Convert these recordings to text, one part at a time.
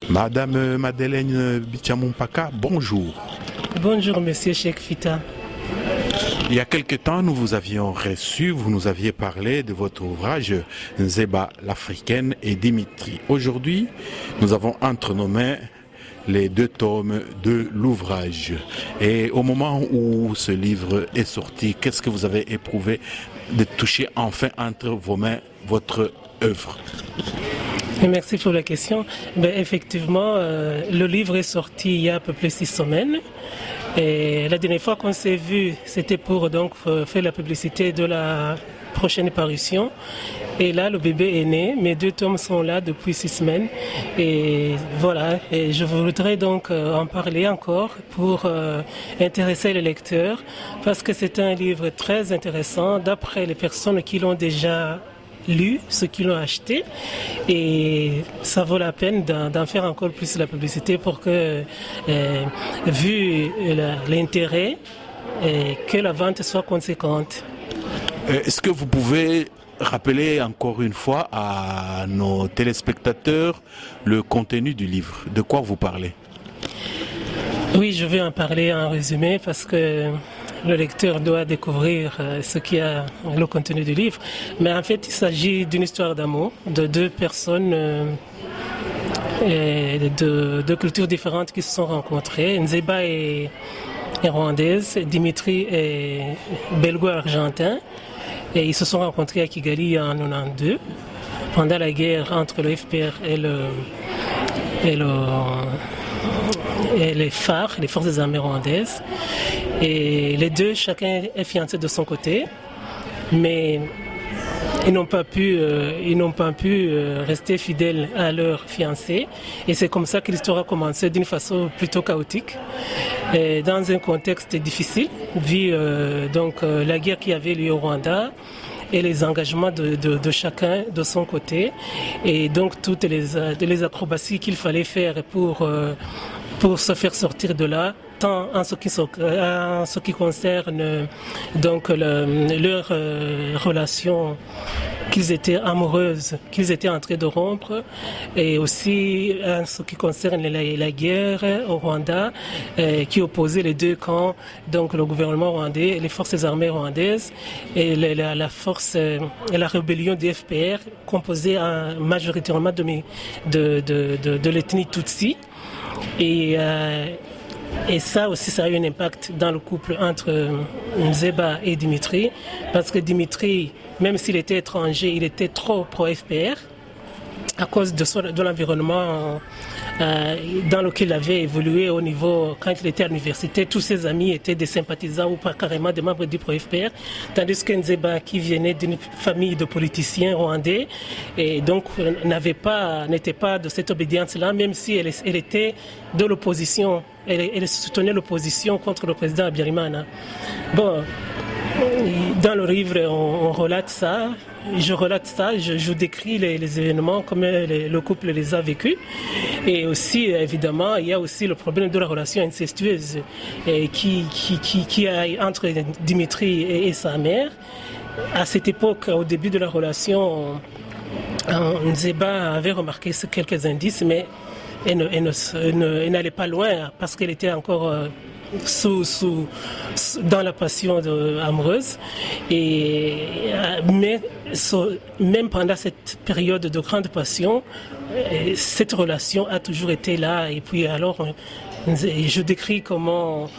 Madame Madeleine Bichamumpaka, bonjour. Bonjour Monsieur Cheikh Fita. Il y a quelque temps, nous vous avions reçu, vous nous aviez parlé de votre ouvrage Nzeba l'Africaine et Dimitri. Aujourd'hui, nous avons entre nos mains les 2 tomes de l'ouvrage. Et au moment où ce livre est sorti, qu'est-ce que vous avez éprouvé de toucher enfin entre vos mains votre œuvre? Merci pour la question. Effectivement, le livre est sorti il y a à peu près 6 semaines. Et la dernière fois qu'on s'est vu, c'était pour donc faire la publicité de la prochaine parution. Et là, le bébé est né. Mes 2 tomes sont là depuis 6 semaines. Et voilà, et je voudrais donc en parler encore pour intéresser les lecteurs, parce que c'est un livre très intéressant d'après les personnes qui l'ont déjà lu, ceux qui l'ont acheté, et ça vaut la peine d'en faire encore plus la publicité pour que, vu l'intérêt, que la vente soit conséquente. Est-ce que vous pouvez rappeler encore une fois à nos téléspectateurs le contenu du livre? De quoi vous parlez? Oui, je vais en parler en résumé parce que le lecteur doit découvrir ce qui a le contenu du livre. Mais en fait, il s'agit d'une histoire d'amour de 2 personnes de cultures différentes qui se sont rencontrées. Nzeba est rwandaise, Dimitri est belgo-argentin. Et ils se sont rencontrés à Kigali en 1992, pendant la guerre entre le FPR et les FARC, les forces armées rwandaises. Et les 2, chacun est fiancé de son côté, mais ils n'ont pas pu rester fidèles à leur fiancé. Et c'est comme ça que l'histoire a commencé d'une façon plutôt chaotique, et dans un contexte difficile, vu la guerre qui avait lieu au Rwanda et les engagements de chacun de son côté, et donc toutes les acrobaties qu'il fallait faire pour se faire sortir de là, tant en ce qui concerne donc leur relation, qu'ils étaient amoureuses, qu'ils étaient en train de rompre, et aussi en ce qui concerne la guerre au Rwanda qui opposait les 2 camps, donc le gouvernement rwandais, les forces armées rwandaises et la rébellion du FPR composée majoritairement de l'ethnie Tutsi. Et ça aussi, ça a eu un impact dans le couple entre Nzeba et Dimitri, parce que Dimitri, même s'il était étranger, il était trop pro-FPR à cause de l'environnement dans lequel il avait évolué au niveau, quand il était à l'université, tous ses amis étaient des sympathisants ou pas carrément des membres du pro-FPR, tandis que Nzeba, qui venait d'une famille de politiciens rwandais, et donc n'était pas de cette obédience-là, même si elle était de l'opposition, elle soutenait l'opposition contre le président Habyarimana. Bon, dans le livre, on relate ça. Je décris les événements comme le couple les a vécus. Et aussi, évidemment, il y a aussi le problème de la relation incestueuse qui a entre Dimitri et sa mère. À cette époque, au début de la relation, Nzeba avait remarqué quelques indices, mais elle n'allait pas loin parce qu'elle était encore dans la passion amoureuse. Mais même pendant cette période de grande passion, cette relation a toujours été là. Et puis alors, je décris comment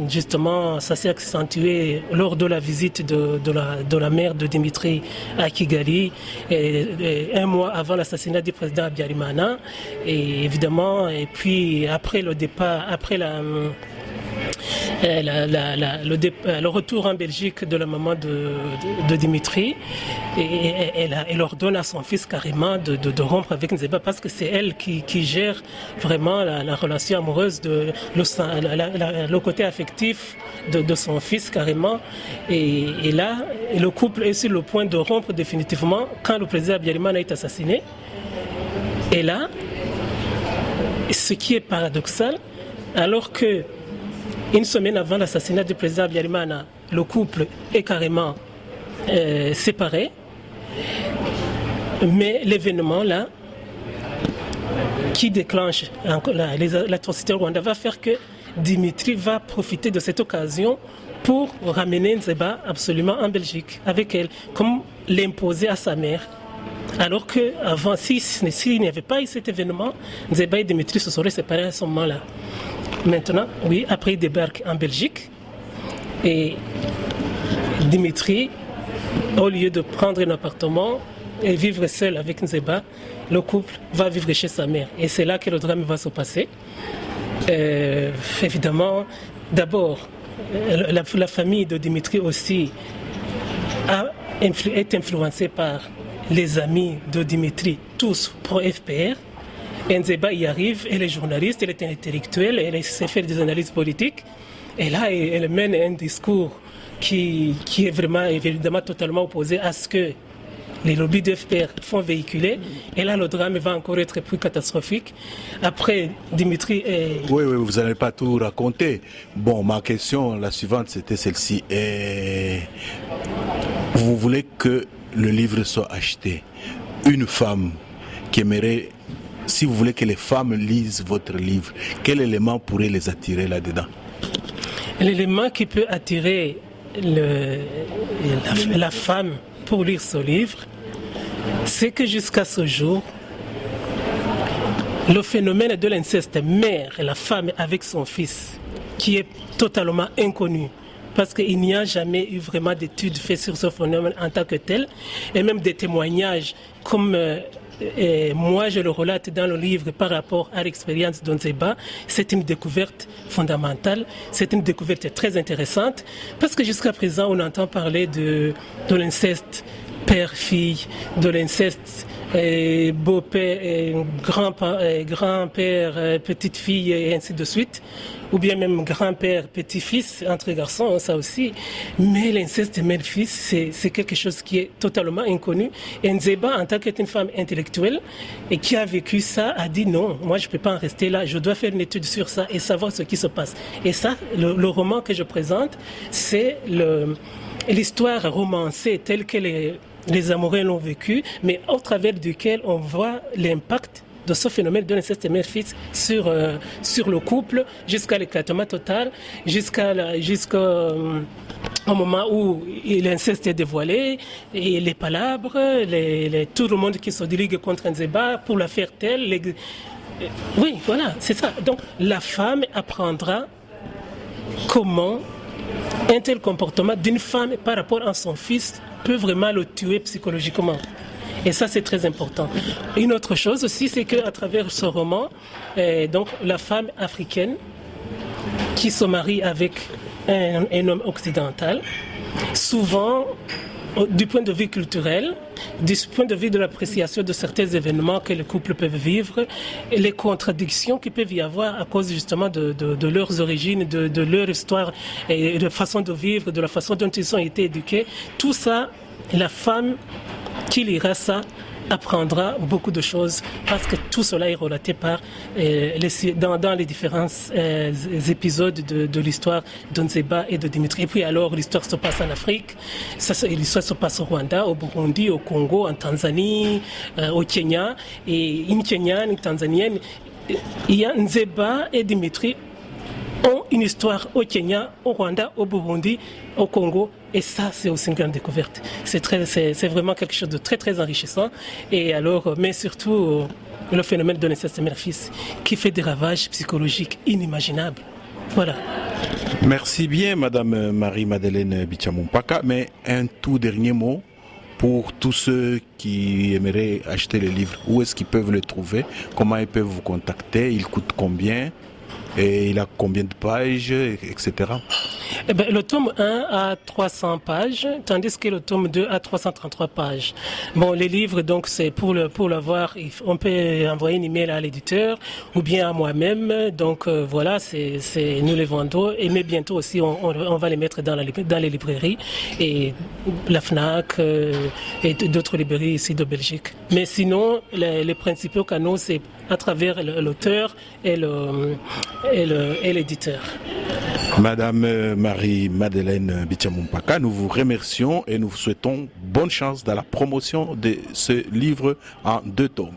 justement ça s'est accentué lors de la visite de la mère de Dimitri à Kigali, un mois avant l'assassinat du président Habyarimana, et évidemment, et puis après le départ, après le retour en Belgique de la maman de Dimitri, et elle ordonne à son fils carrément de rompre avec Nzeba, parce que c'est elle qui gère vraiment la relation amoureuse, le côté affectif de son fils carrément. Et là, le couple est sur le point de rompre définitivement quand le président Habyarimana est assassiné. Et là, ce qui est paradoxal, alors que une semaine avant l'assassinat du président Habyarimana, le couple est carrément séparé, mais l'événement là qui déclenche l'atrocité au Rwanda va faire que Dimitri va profiter de cette occasion pour ramener Nzeba absolument en Belgique avec elle, comme l'imposer à sa mère. Alors qu'avant, s'il n'y avait pas eu cet événement, Nzeba et Dimitri se seraient séparés à ce moment-là. Maintenant, oui, après il débarque en Belgique et Dimitri, au lieu de prendre un appartement et vivre seul avec Nzeba, le couple va vivre chez sa mère. Et c'est là que le drame va se passer. Évidemment, d'abord, la famille de Dimitri aussi est influencée par les amis de Dimitri, tous pro-FPR. Nzeba y arrive, elle est journaliste, elle est intellectuelle, elle sait faire des analyses politiques. Et là, elle mène un discours qui est vraiment, évidemment, totalement opposé à ce que les lobbies de FPR font véhiculer. Et là, le drame va encore être plus catastrophique. Après, Dimitri est... Oui, vous n'allez pas tout raconter. Bon, ma question, la suivante, c'était celle-ci. Vous voulez que le livre soit acheté. Une femme qui aimerait... Si vous voulez que les femmes lisent votre livre, quel élément pourrait les attirer là-dedans? L'élément qui peut attirer la femme pour lire ce livre, c'est que jusqu'à ce jour, le phénomène de l'inceste mère et la femme avec son fils, qui est totalement inconnu, parce qu'il n'y a jamais eu vraiment d'études faites sur ce phénomène en tant que tel, et même des témoignages comme moi je le relate dans le livre par rapport à l'expérience d'Nzeba. C'est une découverte fondamentale, c'est une découverte très intéressante, parce que jusqu'à présent on entend parler de l'inceste père-fille, de l'inceste beau-père, grand-père, petite-fille et ainsi de suite, ou bien même grand-père, petit-fils entre garçons, ça aussi. Mais l'inceste mère-fils, c'est quelque chose qui est totalement inconnu. Et Nzeba, en tant qu'une femme intellectuelle et qui a vécu ça, a dit non, moi je ne peux pas en rester là, je dois faire une étude sur ça et savoir ce qui se passe. Et ça, le roman que je présente, c'est l'histoire romancée telle que les amoureux l'ont vécu, mais au travers duquel on voit l'impact de ce phénomène de l'inceste mère-fils sur le couple, jusqu'à l'éclatement total, jusqu'au moment où l'inceste est dévoilé, et les palabres, tout le monde qui se dirige contre Nzeba pour la faire telle. Oui, voilà, c'est ça. Donc la femme apprendra comment un tel comportement d'une femme par rapport à son fils peut vraiment le tuer psychologiquement. Et ça, c'est très important. Une autre chose aussi, c'est qu'à travers ce roman, donc, la femme africaine qui se marie avec un homme occidental, souvent, du point de vue culturel, du point de vue de l'appréciation de certains événements que les couples peuvent vivre, et les contradictions qui peuvent y avoir à cause justement de leurs origines, de leur histoire, et de façon de vivre, de la façon dont ils ont été éduqués, tout ça, la femme qui lira ça apprendra beaucoup de choses, parce que tout cela est relaté dans les différents épisodes de l'histoire d'Nzeba et de Dimitri. Et puis alors l'histoire se passe en Afrique, l'histoire se passe au Rwanda, au Burundi, au Congo, en Tanzanie, au Kenya. Et une Kenyane, une Tanzanienne, il y a Nzeba et Dimitri ont une histoire au Kenya, au Rwanda, au Burundi, au Congo. Et ça, c'est aussi une grande découverte. C'est vraiment quelque chose de très, très enrichissant. Et alors, mais surtout, le phénomène de l'inceste mère-fils qui fait des ravages psychologiques inimaginables. Voilà. Merci bien, Madame Marie-Madeleine Bichamumpaka. Mais un tout dernier mot pour tous ceux qui aimeraient acheter le livre. Où est-ce qu'ils peuvent le trouver? Comment ils peuvent vous contacter? Il coûte combien? Et il a combien de pages, etc. Eh bien, le tome 1 a 300 pages, tandis que le tome 2 a 333 pages. Bon, les livres, donc, c'est pour l'avoir, on peut envoyer un email à l'éditeur ou bien à moi-même. Donc, voilà, nous les vendons. Mais bientôt aussi, on va les mettre dans les librairies et la FNAC et d'autres librairies ici de Belgique. Mais sinon, les principaux canaux, c'est à travers l'auteur et l'éditeur. Madame Marie-Madeleine Bichamumpaka, nous vous remercions et nous vous souhaitons bonne chance dans la promotion de ce livre en 2 tomes.